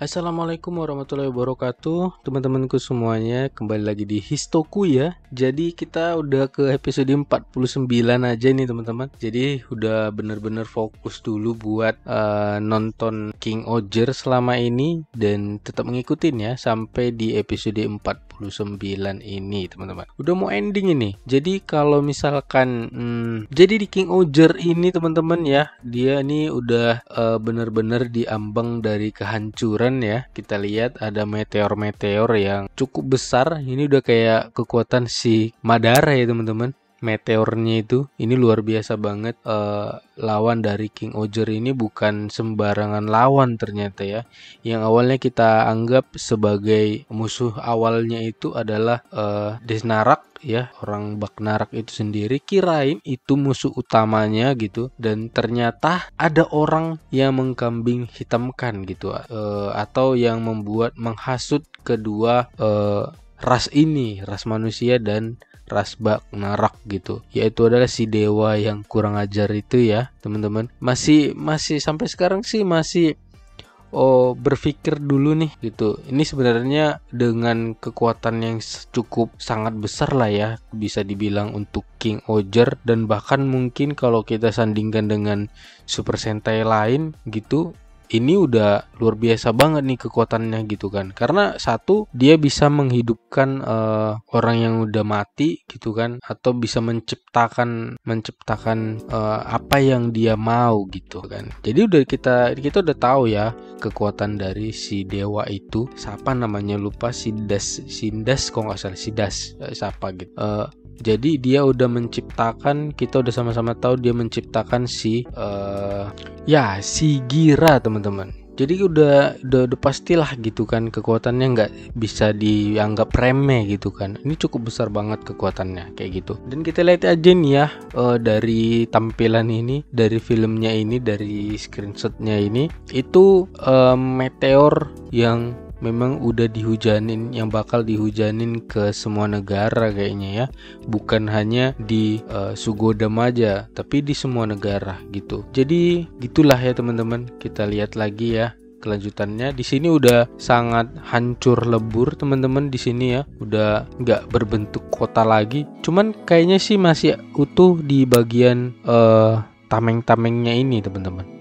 Assalamualaikum warahmatullahi wabarakatuh, teman-temanku semuanya. Kembali lagi di Histoku ya. Jadi kita udah ke episode 49 aja nih teman-teman. Jadi udah bener-bener fokus dulu buat nonton King Oger selama ini. Dan tetap ngikutin ya sampai di episode 49 ini teman-teman. Udah mau ending ini. Jadi kalau misalkan jadi di King Oger ini teman-teman ya, dia nih udah bener-bener diambang dari kehancuran ya. Kita lihat ada meteor-meteor yang cukup besar. Ini udah kayak kekuatan si Madara ya teman-teman. Meteornya itu ini luar biasa banget. Lawan dari King Oger ini bukan sembarangan lawan ternyata ya. Yang awalnya kita anggap sebagai musuh awalnya itu adalah Desnarak ya, orang Bagnarak itu sendiri, kirain itu musuh utamanya gitu, dan ternyata ada orang yang mengkambing hitamkan gitu, atau yang menghasut kedua ras ini, ras manusia dan ras Bagnarak gitu, yaitu adalah si dewa yang kurang ajar itu ya teman-teman. Masih sampai sekarang sih masih berpikir dulu nih gitu. Ini sebenarnya dengan kekuatan yang cukup sangat besar lah ya, bisa dibilang untuk King Oger, dan bahkan mungkin kalau kita sandingkan dengan Super Sentai lain gitu, ini udah luar biasa banget nih kekuatannya gitu kan. Karena satu, dia bisa menghidupkan orang yang udah mati gitu kan, atau bisa menciptakan apa yang dia mau gitu kan. Jadi udah kita udah tahu ya kekuatan dari si dewa itu, siapa namanya lupa, Sindas kok nggak salah, Sidas siapa gitu. Jadi dia udah menciptakan, kita udah sama-sama tahu dia menciptakan si Gira teman-teman. Jadi udah pastilah gitu kan, kekuatannya nggak bisa dianggap remeh gitu kan. Ini cukup besar banget kekuatannya kayak gitu. Dan kita lihat aja nih ya, dari tampilan ini, dari filmnya ini, dari screenshotnya ini, itu meteor yang memang udah dihujanin, yang bakal dihujanin ke semua negara kayaknya ya, bukan hanya di Sugodam aja, tapi di semua negara gitu. Jadi gitulah ya teman-teman. Kita lihat lagi ya kelanjutannya. Di sini udah sangat hancur lebur teman-teman. Di sini ya udah nggak berbentuk kota lagi, cuman kayaknya sih masih utuh di bagian tameng-tamengnya ini teman-teman.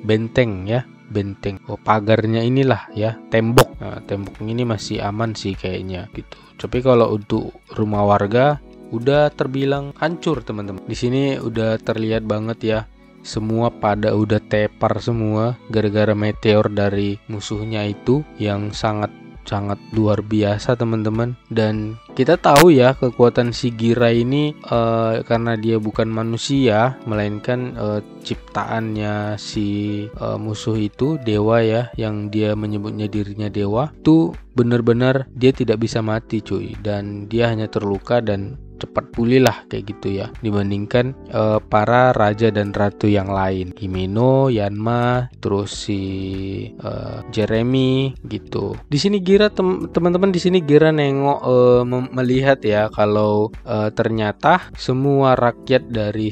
Benteng ya, benteng, pagarnya inilah ya, tembok. Tembok ini masih aman sih kayaknya gitu. Tapi kalau untuk rumah warga udah terbilang hancur teman-teman. Di sini udah terlihat banget ya, semua pada udah tepar semua gara-gara meteor dari musuhnya itu yang sangat luar biasa teman-teman. Dan kita tahu ya kekuatan si Gira ini karena dia bukan manusia, melainkan ciptaannya si musuh itu, dewa ya, yang dia menyebutnya dirinya dewa, itu benar-benar dia tidak bisa mati cuy, dan dia hanya terluka dan cepat pulih lah kayak gitu ya, dibandingkan para raja dan ratu yang lain, Himeno, Yanma, terus si Jeremy gitu. Di sini Gira teman-teman, di sini Gira nengok melihat ya kalau ternyata semua rakyat dari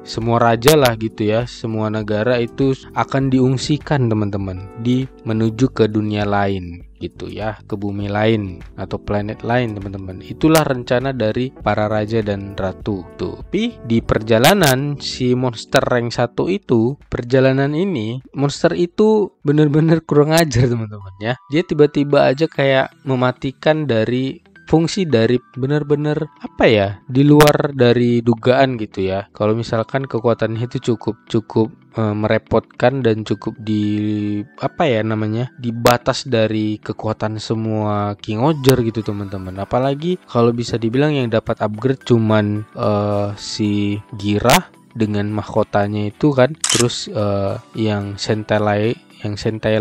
semua raja lah gitu ya, semua negara itu akan diungsikan teman-teman, menuju ke dunia lain gitu ya, ke bumi lain atau planet lain teman-teman. Itulah rencana dari para raja dan ratu tuh. Tapi di perjalanan si monster rank 1 itu, perjalanan ini monster itu bener-bener kurang ajar teman-teman ya. Dia tiba-tiba aja kayak mematikan dari fungsi dari benar-benar apa ya, di luar dari dugaan gitu ya. Kalau misalkan kekuatannya itu cukup merepotkan dan cukup di batas dari kekuatan semua King Oger gitu teman-teman. Apalagi kalau bisa dibilang yang dapat upgrade cuman si Gira dengan mahkotanya itu kan, terus yang sentai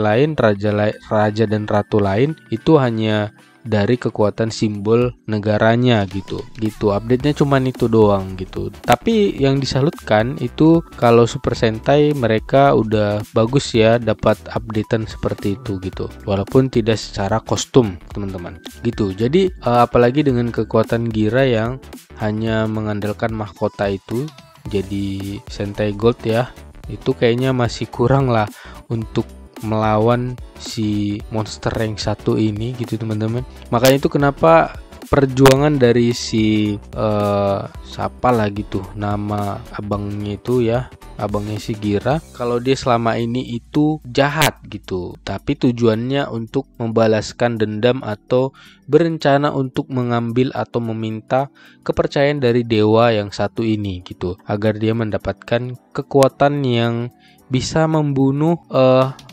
lain, raja dan ratu lain itu hanya dari kekuatan simbol negaranya gitu. Update-nya cuman itu doang gitu. Tapi yang disalutkan itu kalau Super Sentai mereka udah bagus ya dapat updatean seperti itu gitu. Walaupun tidak secara kostum, teman-teman. Gitu. Jadi apalagi dengan kekuatan Gira yang hanya mengandalkan mahkota itu jadi Sentai Gold ya. Itu kayaknya masih kurang lah untuk melawan si monster yang satu ini gitu teman-teman. Makanya itu kenapa perjuangan dari si siapa lah gitu nama abangnya itu ya, abangnya si Gira, kalau dia selama ini itu jahat gitu, tapi tujuannya untuk membalaskan dendam atau berencana untuk mengambil atau meminta kepercayaan dari dewa yang satu ini gitu, agar dia mendapatkan kekuatan yang bisa membunuh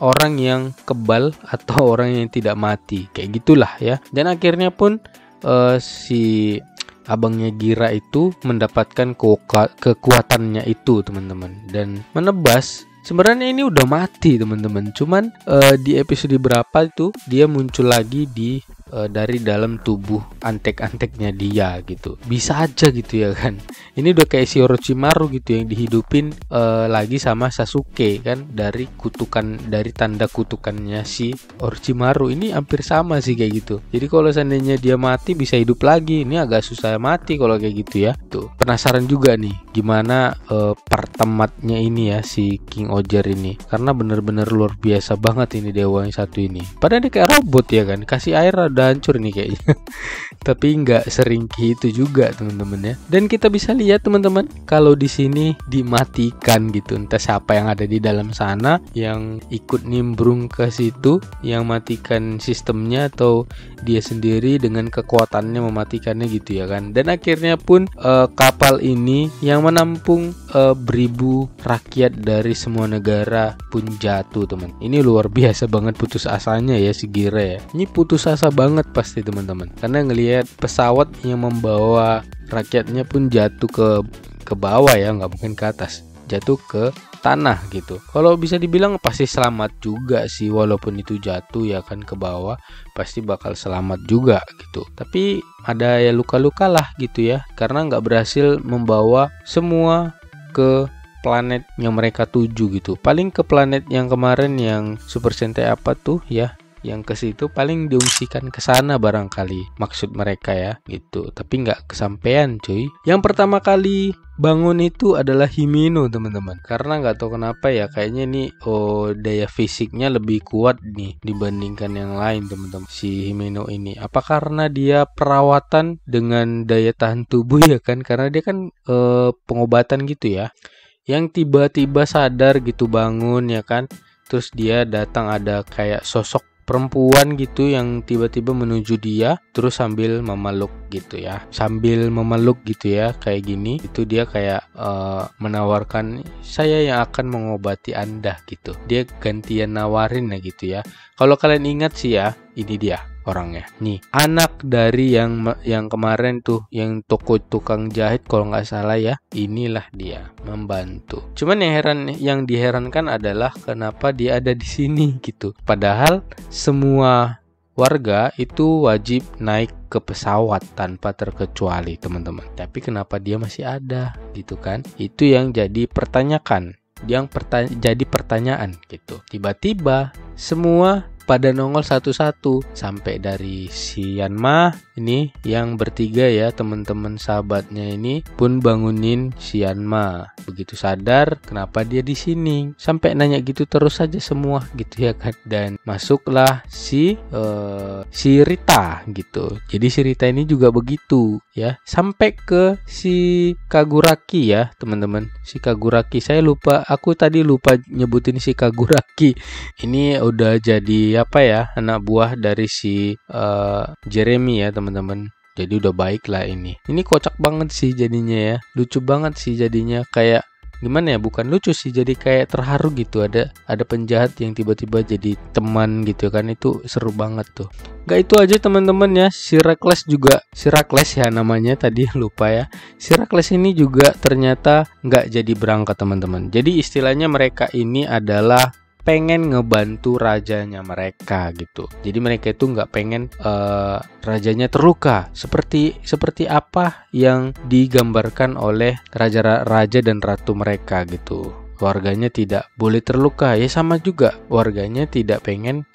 orang yang kebal atau orang yang tidak mati, kayak gitulah ya. Dan akhirnya pun si abangnya Gira itu mendapatkan kekuatannya itu teman-teman, dan menebas. Sebenarnya ini udah mati teman-teman, cuman di episode berapa itu dia muncul lagi dari dalam tubuh antek-anteknya dia gitu. Bisa aja gitu ya kan. Ini udah kayak si Orochimaru gitu yang dihidupin lagi sama Sasuke kan, dari tanda kutukannya si Orochimaru. Ini hampir sama sih kayak gitu. Jadi kalau seandainya dia mati bisa hidup lagi. Ini agak susah mati kalau kayak gitu ya. Tuh, penasaran juga nih gimana pertematnya ini ya si King Oger ini, karena bener-bener luar biasa banget ini dewa yang satu ini. Padahal dia kayak robot ya kan, kasih air udah hancur nih kayaknya. Tapi nggak seringkih itu juga teman-teman ya. Dan kita bisa lihat teman-teman, kalau di sini dimatikan gitu, entah siapa yang ada di dalam sana yang ikut nimbrung ke situ, yang matikan sistemnya atau dia sendiri dengan kekuatannya mematikannya gitu ya kan. Dan akhirnya pun kapal ini yang menampung beribu rakyat dari semua negara pun jatuh teman. Ini luar biasa banget putus asanya ya si Gira ya. Ini putus asa banget pasti teman-teman, karena ngelihat pesawat yang membawa rakyatnya pun jatuh ke bawah ya, nggak mungkin ke atas, jatuh ke tanah gitu. Kalau bisa dibilang pasti selamat juga sih, walaupun itu jatuh ya kan ke bawah, pasti bakal selamat juga gitu. Tapi ada ya luka-luka lah gitu ya, karena nggak berhasil membawa semua ke planet yang mereka tuju gitu. Paling ke planet yang kemarin yang Super Sentai apa tuh ya, yang ke situ paling diungsikan ke sana barangkali maksud mereka ya gitu. Tapi nggak kesampaian cuy. Yang pertama kali bangun itu adalah Himeno teman-teman, karena nggak tahu kenapa ya, kayaknya ini daya fisiknya lebih kuat nih dibandingkan yang lain teman-teman, si Himeno ini. Apa karena dia perawatan dengan daya tahan tubuh ya kan, karena dia kan pengobatan gitu ya, yang tiba-tiba sadar gitu bangun ya kan, terus dia datang ada kayak sosok perempuan gitu yang tiba-tiba menuju dia, terus sambil memeluk gitu ya, kayak gini. Itu dia kayak menawarkan, saya yang akan mengobati Anda gitu. Dia gantian nawarin ya gitu ya. Kalau kalian ingat sih ya, ini dia orangnya nih, anak dari yang kemarin tuh, yang toko tukang jahit kalau nggak salah ya. Inilah dia membantu. Cuman yang diherankan adalah kenapa dia ada di sini gitu, padahal semua warga itu wajib naik ke pesawat tanpa terkecuali teman-teman. Tapi kenapa dia masih ada gitu kan? Itu yang jadi jadi pertanyaan gitu. Tiba-tiba semua pada nongol satu-satu, sampai dari si Yanma ini yang bertiga ya, teman-teman sahabatnya ini pun bangunin si Yanma. Begitu sadar kenapa dia di sini, sampai nanya gitu terus saja semua gitu ya kan. Dan masuklah si Rita gitu. Jadi si Rita ini juga begitu ya, sampai ke si Kaguraki ya teman-teman. Si Kaguraki, aku tadi lupa nyebutin si Kaguraki. Ini udah jadi apa ya, anak buah dari si Jeremy ya teman-teman. Jadi udah baik lah ini. Ini kocak banget sih jadinya ya, lucu banget sih jadinya, kayak gimana ya, bukan lucu sih, jadi kayak terharu gitu. Ada penjahat yang tiba-tiba jadi teman gitu kan, itu seru banget tuh. Gak itu aja teman-teman ya, si Reckless ya namanya, tadi lupa ya. Si Reckless ini juga ternyata nggak jadi berangkat teman-teman. Jadi istilahnya mereka ini adalah pengen ngebantu rajanya mereka gitu. Jadi mereka itu nggak pengen rajanya terluka, seperti apa yang digambarkan oleh raja dan ratu mereka gitu. Warganya tidak boleh terluka, ya sama juga warganya tidak pengen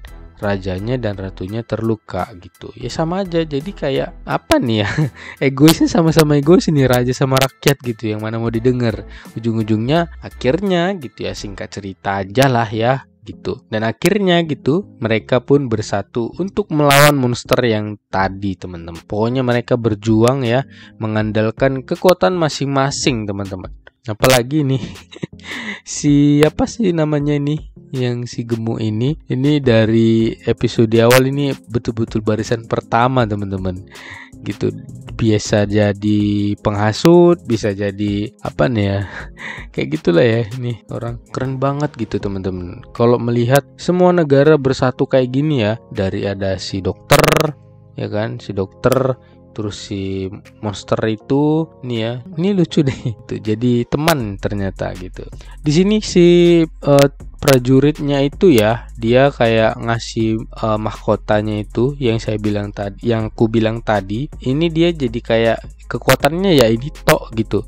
rajanya dan ratunya terluka gitu. Ya sama aja, jadi kayak apa nih ya, egoisnya sama-sama egois ini, raja sama rakyat gitu, yang mana mau didengar. Ujung-ujungnya akhirnya gitu ya, singkat cerita aja lah ya, gitu. Dan akhirnya gitu mereka pun bersatu untuk melawan monster yang tadi, teman-teman. Pokoknya mereka berjuang ya, mengandalkan kekuatan masing-masing, teman-teman. Apalagi nih siapa sih namanya ini, yang si gemuk ini dari episode awal ini betul-betul barisan pertama, teman-teman, gitu. Biasa jadi penghasut, bisa jadi apa nih ya, kayak gitulah ya. Ini orang keren banget gitu, teman-teman. Kalau melihat semua negara bersatu kayak gini ya, dari ada si dokter ya kan, si dokter, terus si monster itu nih ya, ini lucu deh itu jadi teman ternyata gitu. Di sini si prajuritnya itu ya, dia kayak ngasih mahkotanya itu yang saya bilang tadi, yang ku bilang tadi, ini dia jadi kayak kekuatannya ya ini tok gitu,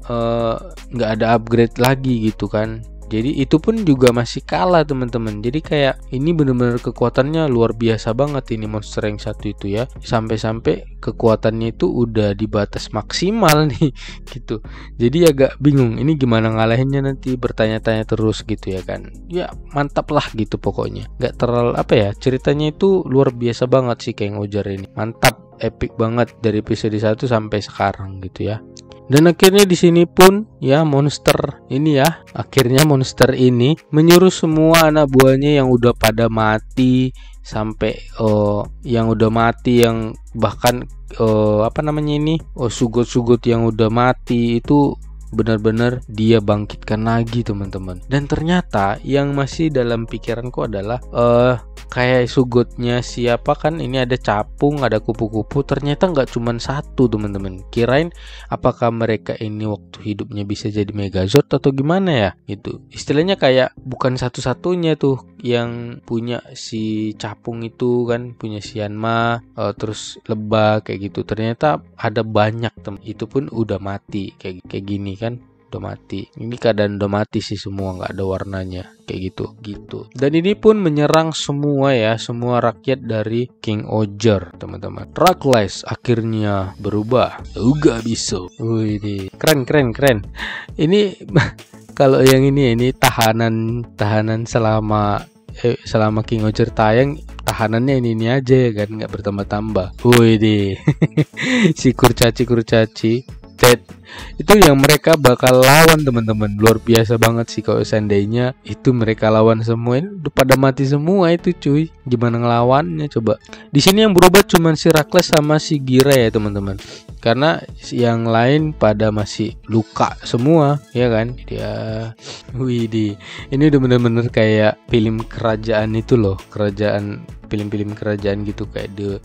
nggak ada upgrade lagi gitu kan. Jadi itu pun juga masih kalah, teman-teman. Jadi kayak ini benar-benar kekuatannya luar biasa banget ini monster yang satu itu ya. Sampai-sampai kekuatannya itu udah di batas maksimal nih gitu. Jadi agak bingung ini gimana ngalahinnya, nanti bertanya-tanya terus gitu ya kan. Ya mantap lah gitu pokoknya. Gak terlalu apa ya, ceritanya itu luar biasa banget sih King Oger ini. Mantap, epic banget dari episode 1 sampai sekarang gitu ya. Dan akhirnya di sini pun ya monster ini ya, akhirnya monster ini menyuruh semua anak buahnya yang udah pada mati, sampai yang udah mati, yang bahkan apa namanya ini, sugut-sugut yang udah mati itu benar-benar dia bangkitkan lagi, teman-teman. Dan ternyata yang masih dalam pikiranku adalah kayak sugutnya siapa kan, ini ada capung, ada kupu-kupu, ternyata nggak cuma satu, teman-teman. Kirain apakah mereka ini waktu hidupnya bisa jadi Megazord atau gimana ya gitu. Istilahnya kayak bukan satu-satunya tuh yang punya si capung itu kan, punya si Yanma, terus lebah kayak gitu. Ternyata ada banyak, itu pun udah mati kayak gini kan, udah mati. Ini keadaan udah mati sih semua, nggak ada warnanya kayak gitu. Dan ini pun menyerang semua ya, semua rakyat dari King Oger, teman-teman. Ragles akhirnya berubah. Uga bisa. Wih, keren. Ini kalau yang ini tahanan selama King Oger tayang, tahanannya ini aja ya kan, nggak bertambah-tambah. Wih deh. Si kurcaci itu yang mereka bakal lawan, teman-teman. Luar biasa banget sih kalau seandainya itu mereka lawan semua, ini udah pada mati semua itu cuy. Gimana ngelawannya coba. Di sini yang berubah cuma si Ragles sama si Gira ya, teman-teman. Karena yang lain pada masih luka semua ya kan. Widih. Ini udah bener-bener kayak film kerajaan itu loh, film-film kerajaan gitu,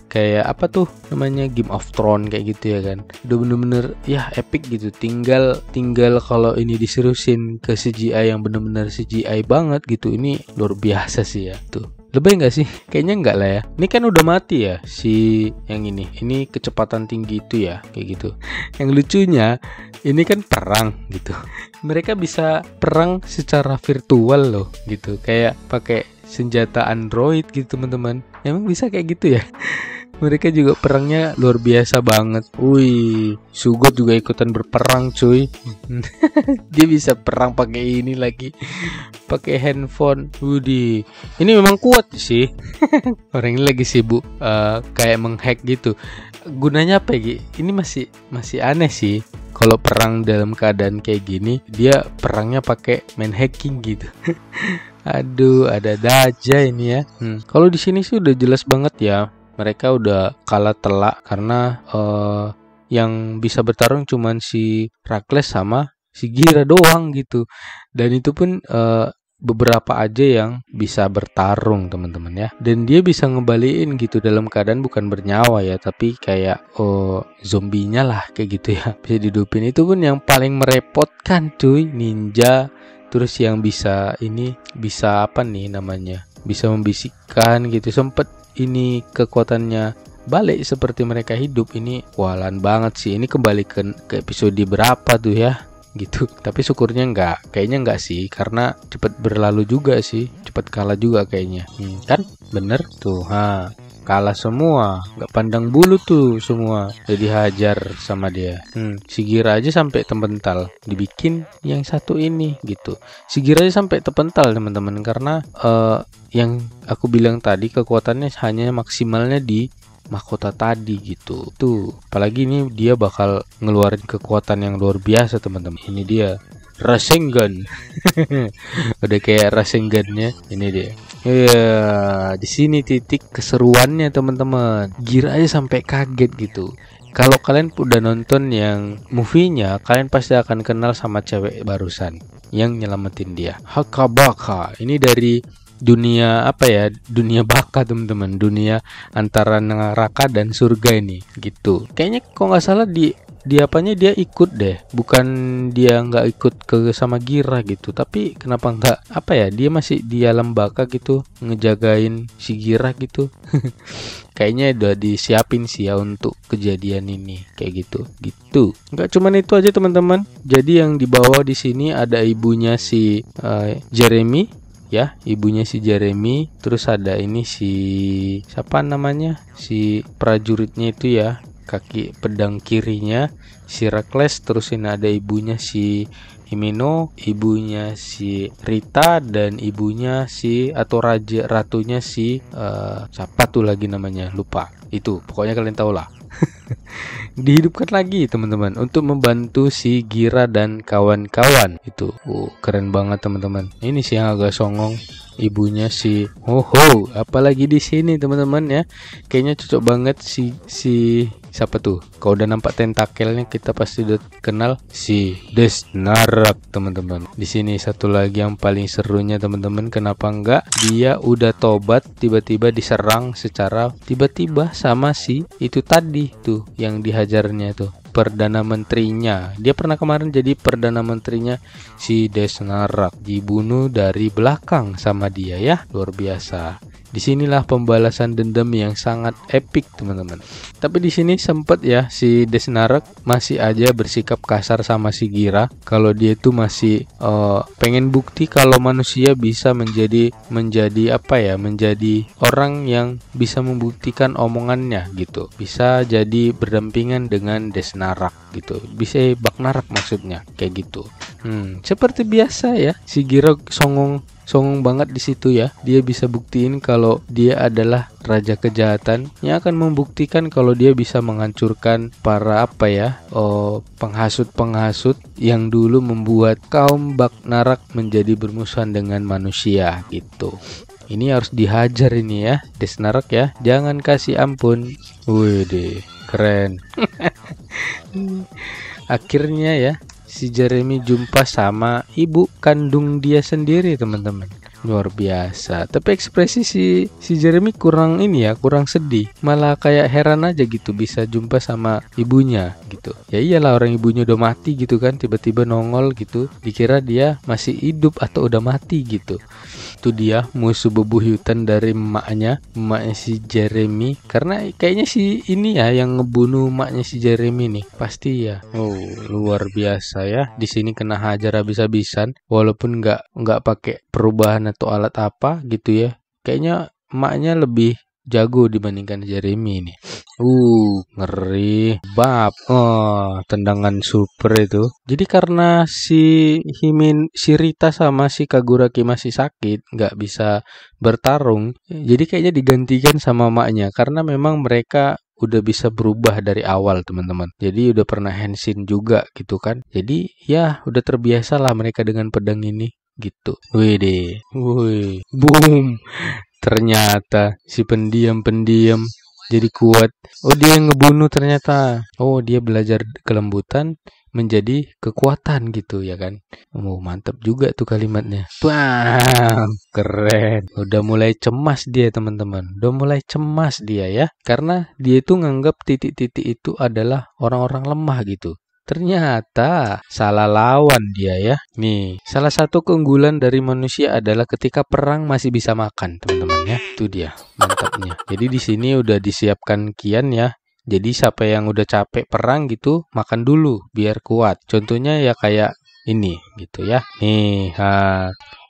kayak apa tuh namanya, Game of Thrones kayak gitu ya kan. Udah bener-bener ya epic gitu. Tinggal kalau ini diserusin ke CGI yang bener-bener CGI banget gitu, ini luar biasa sih ya tuh. Lebih enggak sih? Kayaknya enggak lah ya. Ini kan udah mati ya si yang ini kecepatan tinggi itu ya, kayak gitu. Yang lucunya ini kan perang gitu. Mereka bisa perang secara virtual loh gitu, kayak pakai senjata Android gitu, teman-teman. Emang bisa kayak gitu ya? Mereka juga perangnya luar biasa banget. Wih, Sugot juga ikutan berperang cuy. Dia bisa perang pakai ini lagi, pakai handphone. Wudi, ini memang kuat sih. Orang ini lagi sibuk kayak menghack gitu. Gunanya apa ya? Ini masih aneh sih. Kalau perang dalam keadaan kayak gini, dia perangnya pakai main hacking gitu. Aduh, ada aja ini ya. Kalau di sini sih udah jelas banget ya. Mereka udah kalah telak karena yang bisa bertarung cuman si Ragles sama si Gira doang gitu. Dan itu pun beberapa aja yang bisa bertarung, teman-teman ya. Dan dia bisa ngembaliin gitu dalam keadaan bukan bernyawa ya, tapi kayak zombinya lah kayak gitu ya. Bisa dihidupin. Itu pun yang paling merepotkan cuy, ninja. Terus yang bisa apa nih namanya, bisa membisikkan gitu. Sempet ini kekuatannya balik seperti mereka hidup. Ini walan banget sih. Ini kembali ke episode berapa tuh ya gitu. Tapi syukurnya kayaknya enggak sih, karena cepat berlalu juga sih, cepat kalah juga kayaknya. Kan bener tuh. kalah semua, nggak pandang bulu tuh semua, jadi hajar sama dia. Si Gira aja sampai terpental, dibikin yang satu ini gitu. Si Gira aja sampai terpental teman-teman, karena yang aku bilang tadi kekuatannya hanya maksimalnya di mahkota tadi gitu. Tuh, apalagi ini dia bakal ngeluarin kekuatan yang luar biasa teman-teman. Ini dia Rasengan. Udah kayak Rasengannya, ini dia. Ya, di sini titik keseruannya teman-teman. Gira aja sampai kaget gitu. Kalau kalian udah nonton yang movie-nya, kalian pasti akan kenal sama cewek barusan yang nyelamatin dia. Hakabaka. Ini dari dunia apa ya, dunia baka teman-teman, dunia antara neraka dan surga ini gitu. Kayaknya kok nggak salah di apanya dia ikut deh, bukan dia nggak ikut ke sama Gira gitu, tapi kenapa nggak apa ya, dia masih di alam baka gitu ngejagain si Gira gitu. Kayaknya udah disiapin sih ya untuk kejadian ini kayak gitu. Nggak cuman itu aja teman-teman, jadi yang dibawa di sini ada ibunya si Jeremy ya, ibunya si Jeremy, terus ada ini si siapa namanya, si prajuritnya itu ya, kaki pedang kirinya si Reckless, terus ini ada ibunya si Himeno, ibunya si Rita, dan ibunya si atau ratunya si siapa tuh lagi namanya, lupa. Itu pokoknya kalian tahu lah. Dihidupkan lagi teman-teman untuk membantu si Gira dan kawan-kawan itu. Keren banget teman-teman. Ini sih yang agak songong, ibunya si apalagi di sini teman-teman ya. Kayaknya cocok banget si siapa tuh? Kalau udah nampak tentakelnya kita pasti udah kenal si Desnarak teman-teman. Di sini satu lagi yang paling serunya teman-teman, kenapa enggak dia udah tobat tiba-tiba diserang secara tiba-tiba sama si itu tadi tuh yang dihajarnya tuh, perdana menterinya. Dia pernah kemarin jadi perdana menterinya si Desnarak, dibunuh dari belakang sama dia ya, luar biasa. Disinilah pembalasan dendam yang sangat epic teman-teman. Tapi di sini sempet ya si Desnarak masih aja bersikap kasar sama si Gira. Kalau dia itu masih pengen bukti kalau manusia bisa menjadi apa ya, menjadi orang yang bisa membuktikan omongannya gitu. Bisa jadi berdampingan dengan Desnarak gitu. Bisa Bagnarak maksudnya kayak gitu. Seperti biasa ya, si Gira songong banget di situ ya. Dia bisa buktiin kalau dia adalah raja kejahatan yang akan membuktikan kalau dia bisa menghancurkan para apa ya, penghasut-penghasut yang dulu membuat kaum Bagnarak menjadi bermusuhan dengan manusia gitu. Ini harus dihajar ini ya, Desnarak ya. Jangan kasih ampun. Wih deh, keren. Akhirnya ya si Jeremy jumpa sama ibu kandung dia sendiri teman-teman. Luar biasa. Tapi ekspresi si Jeremy kurang ini ya, kurang sedih. Malah kayak heran aja gitu bisa jumpa sama ibunya gitu. Ya iyalah, orang ibunya udah mati gitu kan, tiba-tiba nongol gitu. Dikira dia masih hidup atau udah mati gitu. Itu dia musuh bebuyutan dari emaknya si Jeremy. Karena kayaknya si ini ya yang ngebunuh emaknya si Jeremy nih. Pasti ya. Luar biasa ya. Di sini kena hajar habis-habisan walaupun nggak pakai perubahan atau alat apa gitu ya. Kayaknya emaknya lebih jago dibandingkan Jeremy ini. Ngeri. Tendangan super itu. Jadi karena si Rita sama si Kaguraki masih sakit, nggak bisa bertarung, jadi kayaknya digantikan sama emaknya karena memang mereka udah bisa berubah dari awal teman-teman. Jadi udah pernah henshin juga gitu kan. Jadi ya udah terbiasa lah mereka dengan pedang ini gitu. Wih, boom. Ternyata si pendiam jadi kuat. Dia yang ngebunuh ternyata. Dia belajar kelembutan menjadi kekuatan gitu ya kan. Mantap juga tuh kalimatnya. Bam, keren. Udah mulai cemas dia teman-teman. Udah mulai cemas dia ya. Karena dia itu nganggap titik-titik itu adalah orang-orang lemah gitu. Ternyata salah lawan dia ya. Nih, salah satu keunggulan dari manusia adalah ketika perang masih bisa makan, teman-teman ya. Itu dia, mantapnya. Jadi di sini udah disiapkan kian ya. Jadi siapa yang udah capek perang gitu, makan dulu biar kuat. Contohnya ya kayak ini gitu ya. Nih,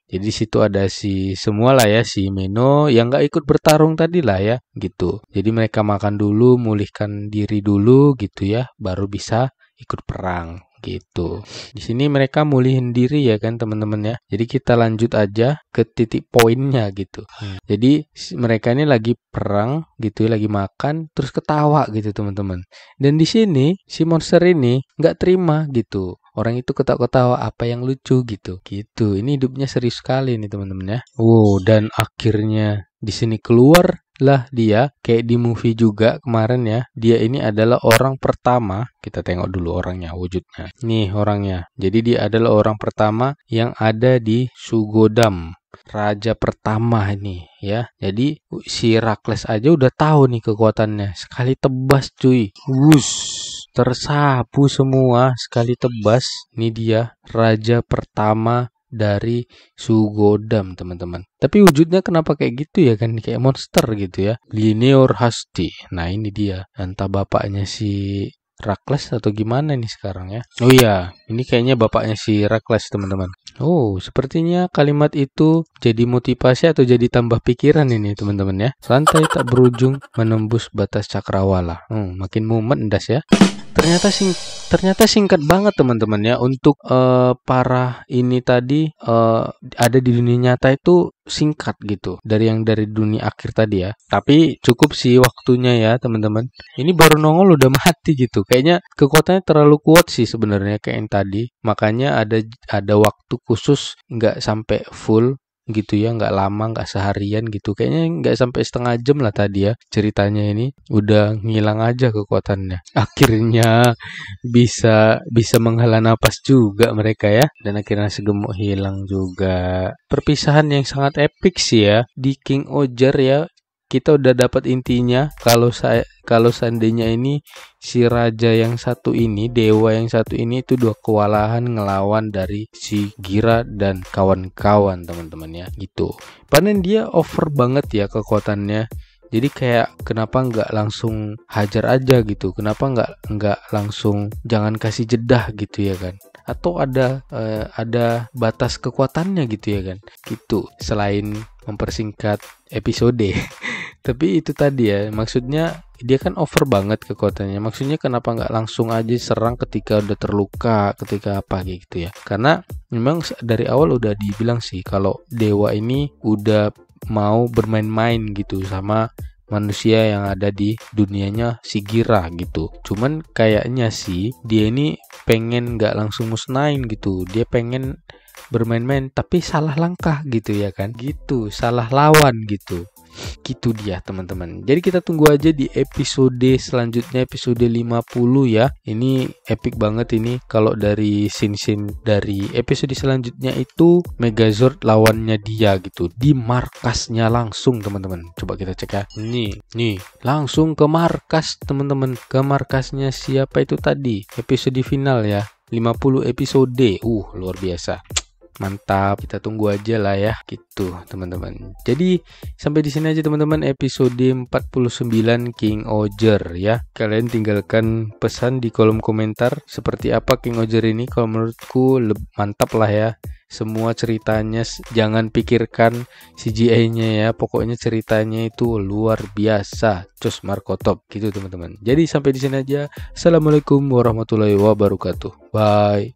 Jadi di situ ada si semua lah ya, si Meno yang nggak ikut bertarung tadi lah ya gitu. Jadi mereka makan dulu, mulihkan diri dulu gitu ya, baru bisa ikut perang gitu. Di sini mereka mulihin diri ya kan teman-teman ya. Jadi kita lanjut aja ke titik poinnya gitu. Jadi mereka ini lagi perang gitu ya, lagi makan terus ketawa gitu teman-teman. Dan di sini si monster ini nggak terima gitu. Orang itu ketawa-ketawa, apa yang lucu gitu. Gitu. Ini hidupnya serius sekali nih teman-teman ya. Dan akhirnya di sini keluar lah dia kayak di movie juga kemarin ya. Dia ini adalah orang pertama. Kita tengok dulu orangnya, wujudnya. Nih orangnya. Jadi dia adalah orang pertama yang ada di Sugodam. Raja pertama ini ya. Jadi si Rakles aja udah tahu nih kekuatannya. Sekali tebas cuy. Tersapu semua sekali tebas. Ini dia raja pertama dari Sugodam teman-teman. Tapi wujudnya kenapa kayak gitu ya kan, kayak monster gitu ya. Lineor Hasti. Nah ini dia. Entah bapaknya si Rakles atau gimana nih sekarang ya. Oh iya, ini kayaknya bapaknya si Rakles teman-teman. Sepertinya kalimat itu jadi motivasi atau jadi tambah pikiran ini teman-teman ya. Rantai tak berujung menembus batas cakrawala. Makin mumet das ya. Ternyata singkat banget teman-teman ya untuk para ini tadi ada di dunia nyata itu singkat gitu dari dunia akhir tadi ya. Tapi cukup sih waktunya ya teman-teman. Ini baru nongol udah mati gitu. Kayaknya kekuatannya terlalu kuat sih sebenarnya kayak yang tadi. Makanya ada waktu khusus nggak sampai full gitu ya, nggak lama, nggak seharian gitu, kayaknya nggak sampai setengah jam lah tadi ya ceritanya. Ini udah ngilang aja kekuatannya, akhirnya bisa menghela napas juga mereka ya, dan akhirnya segemuk hilang juga. Perpisahan yang sangat epik sih ya di King Oger ya. Kita udah dapat intinya kalau seandainya ini si raja yang satu ini, dewa yang satu ini itu dua kewalahan ngelawan dari si Gira dan kawan-kawan teman-teman ya gitu. Padahal dia over banget ya kekuatannya. Jadi kayak kenapa nggak langsung hajar aja gitu? Kenapa nggak langsung jangan kasih jedah gitu ya kan? Atau ada batas kekuatannya gitu ya kan? Gitu. Selain mempersingkat episode. Tapi itu tadi ya, maksudnya dia kan over banget kekuatannya. Maksudnya kenapa nggak langsung aja serang ketika udah terluka, ketika apa gitu ya? Karena memang dari awal udah dibilang sih kalau dewa ini udah mau bermain-main gitu sama manusia yang ada di dunianya si Gira gitu. Cuman kayaknya sih dia ini pengen nggak langsung musnahin gitu. Dia pengen bermain-main tapi salah langkah gitu ya kan, gitu, salah lawan gitu dia teman-teman. Jadi kita tunggu aja di episode selanjutnya, episode 50 ya. Ini epic banget ini. Kalau dari scene-scene dari episode selanjutnya itu Megazord lawannya dia gitu di markasnya langsung teman-teman. Coba kita cek ya. Nih langsung ke markas teman-teman, ke markasnya siapa itu tadi, episode final ya, 50 episode. Luar biasa. Mantap, kita tunggu aja lah ya gitu teman-teman. Jadi sampai di sini aja teman-teman episode 49 King Oger ya. Kalian tinggalkan pesan di kolom komentar seperti apa King Oger ini. Kalau menurutku mantap lah ya. Semua ceritanya jangan pikirkan CGI-nya ya. Pokoknya ceritanya itu luar biasa. Cus Marco top gitu teman-teman. Jadi sampai di sini aja. Assalamualaikum warahmatullahi wabarakatuh. Bye.